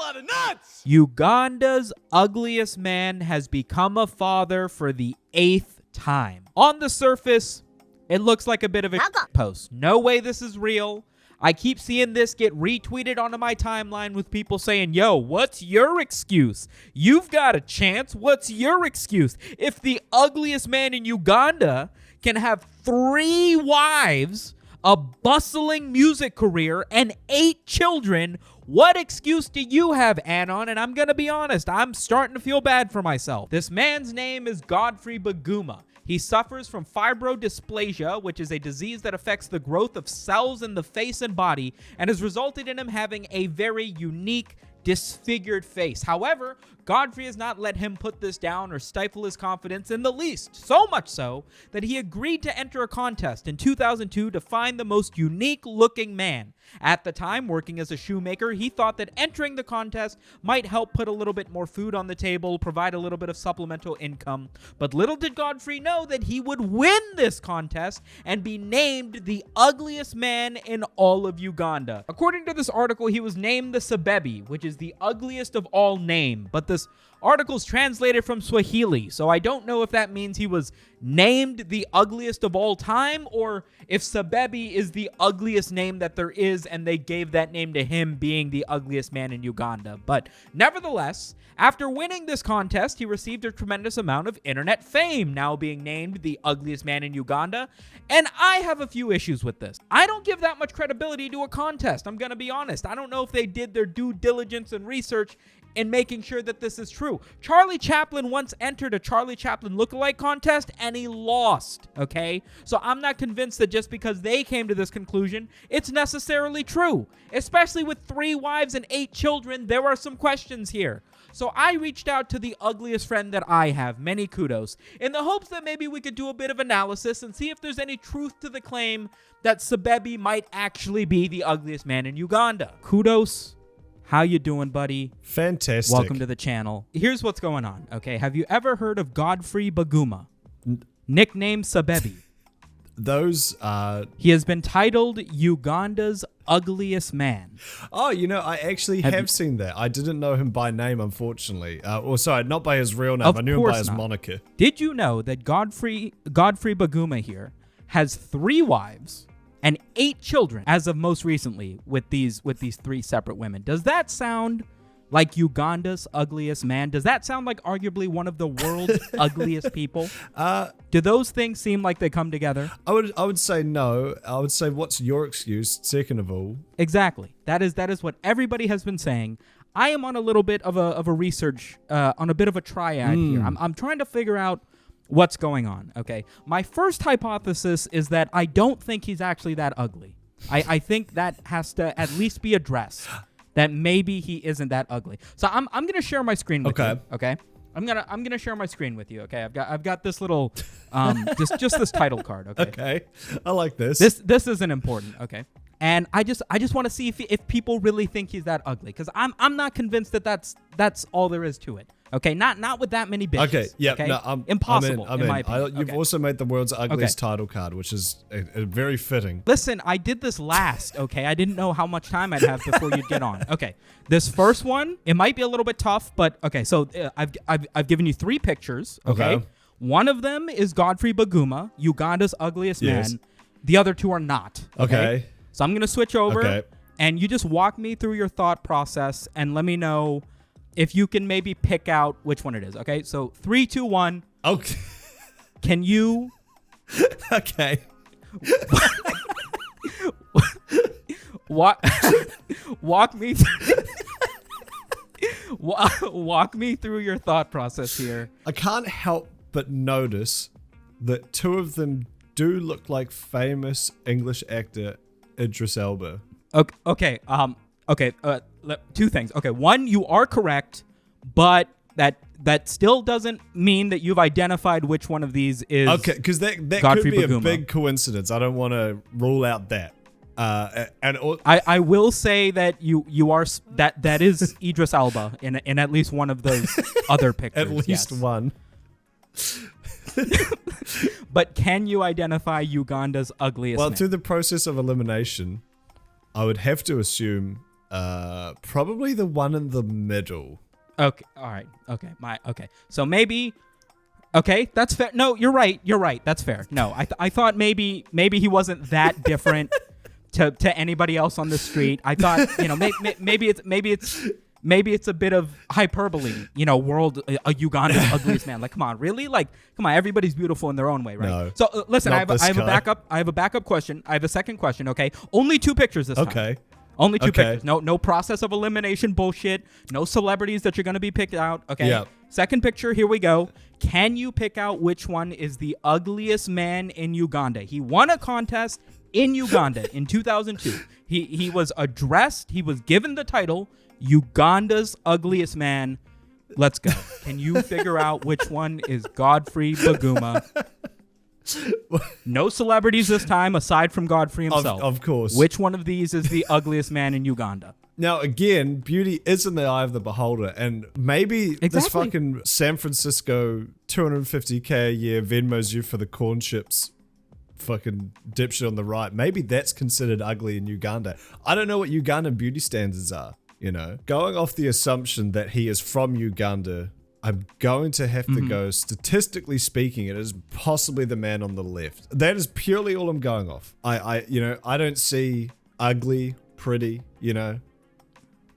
lot of nuts! Uganda's ugliest man has become a father for the 8th time. On the surface, it looks like a bit of a post. No way this is real. I keep seeing this get retweeted onto my timeline with people saying, yo, what's your excuse? You've got a chance. What's your excuse? If the ugliest man in Uganda can have 3 wives, a bustling music career, and 8 children, what excuse do you have, Anon? And I'm going to be honest, I'm starting to feel bad for myself. This man's name is Godfrey Baguma. He suffers from fibrodysplasia, which is a disease that affects the growth of cells in the face and body and has resulted in him having a very unique, disfigured face. However, Godfrey has not let him put this down or stifle his confidence in the least, so much so that he agreed to enter a contest in 2002 to find the most unique-looking man. At the time, working as a shoemaker, he thought that entering the contest might help put a little bit more food on the table, provide a little bit of supplemental income. But little did Godfrey know that he would win this contest and be named the ugliest man in all of Uganda. According to this article, he was named the Sebebe, which is the ugliest of all name, but this article's translated from Swahili, so I don't know if that means he was named the ugliest of all time or if Sebebe is the ugliest name that there is and they gave that name to him being the ugliest man in Uganda. But nevertheless, after winning this contest, he received a tremendous amount of internet fame, now being named the ugliest man in Uganda. And I have a few issues with this. I don't give that much credibility to a contest. I'm going to be honest. I don't know if they did their due diligence and research in making sure that this is true. Charlie Chaplin once entered a Charlie Chaplin lookalike contest and he lost, okay? So I'm not convinced that just because they came to this conclusion, it's necessarily true. Especially with 3 wives and 8 children, there are some questions here. So I reached out to the ugliest friend that I have, many kudos, in the hopes that maybe we could do a bit of analysis and see if there's any truth to the claim that Sebebe might actually be the ugliest man in Uganda. Kudos. How you doing, buddy? Fantastic. Welcome to the channel. Here's what's going on, okay? Have you ever heard of Godfrey Baguma, nicknamed Sebebe? He has been titled Uganda's ugliest man. Oh, you know, I actually have seen that. I didn't know him by name, unfortunately. Sorry, not by his real name. I knew him by his moniker. Did you know that Godfrey Baguma here has 3 wives and 8 children as of most recently with these 3 separate women? Does that sound like Uganda's ugliest man? Does that sound like arguably one of the world's ugliest people? Do those things seem like they come together? I would say no. I would say, what's your excuse, second of all? Exactly. That is what everybody has been saying. I am on a little bit of a research, on a bit of a triad here. I'm trying to figure out what's going on, okay? My first hypothesis is that I don't think he's actually that ugly. I think that has to at least be addressed, that maybe he isn't that ugly. So I'm gonna share my screen with you, okay? I'm gonna share my screen with you, okay? I've got this little just this title card, okay? Okay, I like this. This isn't important, okay? And I just want to see if people really think he's that ugly, because I'm not convinced that that's all there is to it. Okay, not with that many bitches. Okay, yeah, okay? no, impossible. I'm in my opinion. You've also made the world's ugliest title card, which is very fitting. Listen, I did this last. Okay, I didn't know how much time I'd have before you'd get on. Okay, this first one, it might be a little bit tough, but okay. So I've given you 3 pictures. Okay, one of them is Godfrey Baguma, Uganda's ugliest man. The other 2 are not. Okay. So I'm gonna switch over, and you just walk me through your thought process and let me know if you can maybe pick out which one it is. Okay, so 3, 2, 1. Okay. Can you? Okay. Walk me. Walk me through your thought process here. I can't help but notice that 2 of them do look like famous English actor Idris Elba. Okay. 2 things. Okay, 1, you are correct, but that still doesn't mean that you've identified which one of these is. Okay, because that Godfrey could be Baguma. a big coincidence. I don't want to rule out that. I will say that you are that is Idris Elba in at least one of those other pictures. At least one. But can you identify Uganda's ugliest man? Through the process of elimination, I would have to assume Probably the one in the middle. Okay. All right. Okay. Okay. So maybe. Okay, that's fair. No, you're right. That's fair. No, I thought maybe he wasn't that different to anybody else on the street. I thought, maybe it's a bit of hyperbole. Uganda's ugliest man. Like, come on, really? Like, come on, everybody's beautiful in their own way, right? No, so listen, I have a backup question. I have a second question. Okay, only 2 pictures this time. Okay. Only 2 pictures. No process of elimination bullshit. No celebrities that you're going to be picked out. Okay. Yep. Second picture. Here we go. Can you pick out which one is the ugliest man in Uganda? He won a contest in Uganda in 2002. He was addressed. He was given the title Uganda's ugliest man. Let's go. Can you figure out which one is Godfrey Baguma? No celebrities this time, aside from Godfrey himself. Of course. Which one of these is the ugliest man in Uganda? Now, again, beauty is in the eye of the beholder, and maybe this fucking San Francisco 250K a year Venmos you for the corn chips fucking dipshit on the right, maybe that's considered ugly in Uganda. I don't know what Ugandan beauty standards are, Going off the assumption that he is from Uganda, I'm going to have to go, statistically speaking, it is possibly the man on the left. That is purely all I'm going off. I don't see ugly, pretty,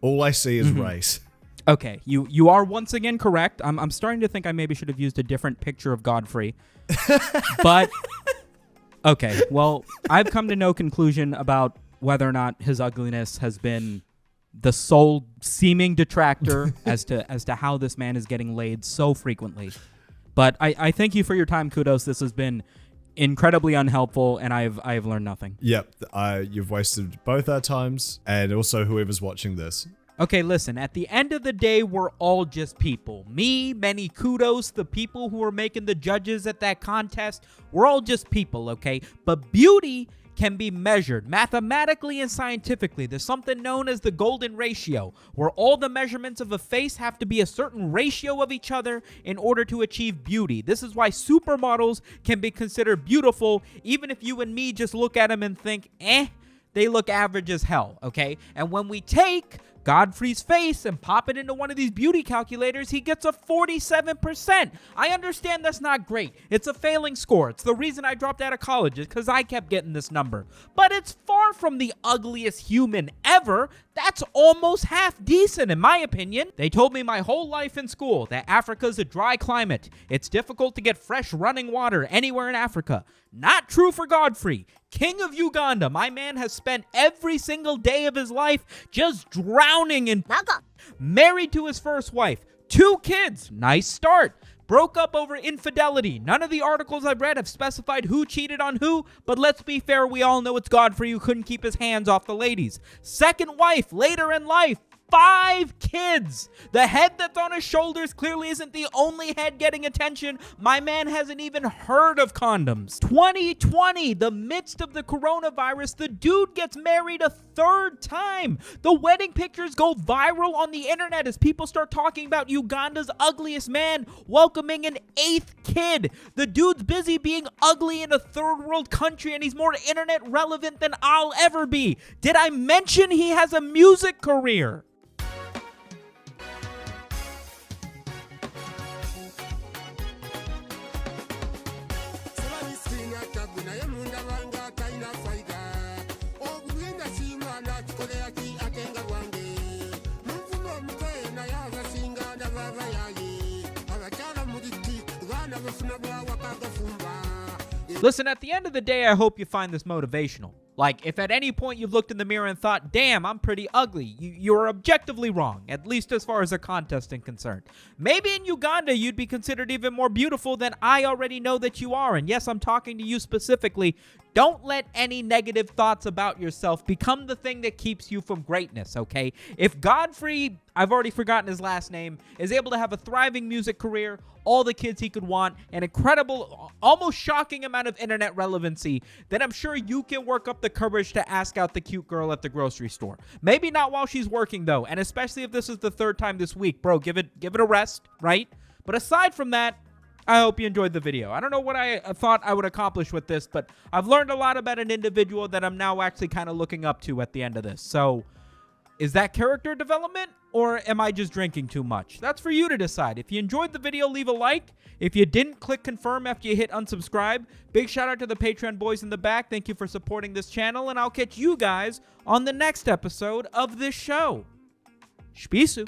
All I see is race. Okay, you are once again correct. I'm starting to think I maybe should have used a different picture of Godfrey. But, okay, well, I've come to no conclusion about whether or not his ugliness has been the sole seeming detractor as to how this man is getting laid so frequently. But I thank you for your time, Kudos. This has been incredibly unhelpful, and I've learned nothing. Yep, you've wasted both our times, and also whoever's watching this. Okay, listen, at the end of the day, we're all just people. Me, many Kudos, the people who are making the judges at that contest, we're all just people, okay? But beauty can be measured mathematically and scientifically. There's something known as the golden ratio, where all the measurements of a face have to be a certain ratio of each other in order to achieve beauty. This is why supermodels can be considered beautiful, even if you and me just look at them and think, they look average as hell, okay? And when we take Godfrey's face and pop it into one of these beauty calculators, he gets a 47%. I understand that's not great. It's a failing score. It's the reason I dropped out of college, is because I kept getting this number. But it's far from the ugliest human ever. That's almost half decent, in my opinion. They told me my whole life in school that Africa's a dry climate. It's difficult to get fresh running water anywhere in Africa. Not true for Godfrey. King of Uganda, my man has spent every single day of his life just drowning in married to his first wife, 2 kids, nice start. Broke up over infidelity. None of the articles I've read have specified who cheated on who, but let's be fair, we all know it's Godfrey who couldn't keep his hands off the ladies. Second wife, later in life. 5 kids. The head that's on his shoulders clearly isn't the only head getting attention. My man hasn't even heard of condoms. 2020, the midst of the coronavirus, the dude gets married a 3rd time. The wedding pictures go viral on the internet as people start talking about Uganda's ugliest man welcoming an 8th kid. The dude's busy being ugly in a 3rd world country, and he's more internet relevant than I'll ever be. Did I mention he has a music career? Listen, at the end of the day, I hope you find this motivational. Like, if at any point you've looked in the mirror and thought, damn, I'm pretty ugly, you're objectively wrong, at least as far as the contest is concerned. Maybe in Uganda, you'd be considered even more beautiful than I already know that you are. And yes, I'm talking to you specifically. Don't let any negative thoughts about yourself become the thing that keeps you from greatness, okay? If Godfrey, I've already forgotten his last name, is able to have a thriving music career, all the kids he could want, an incredible, almost shocking amount of internet relevancy, then I'm sure you can work up the courage to ask out the cute girl at the grocery store. Maybe not while she's working, though, and especially if this is the 3rd time this week. Bro, give it a rest, right? But aside from that, I hope you enjoyed the video. I don't know what I thought I would accomplish with this, but I've learned a lot about an individual that I'm now actually kind of looking up to at the end of this. So, Is that character development, or am I just drinking too much? That's for you to decide. If you enjoyed the video, leave a like. If you didn't, click confirm after you hit unsubscribe. Big shout out to the Patreon boys in the back. Thank you for supporting this channel, and I'll catch you guys on the next episode of this show. Spisu.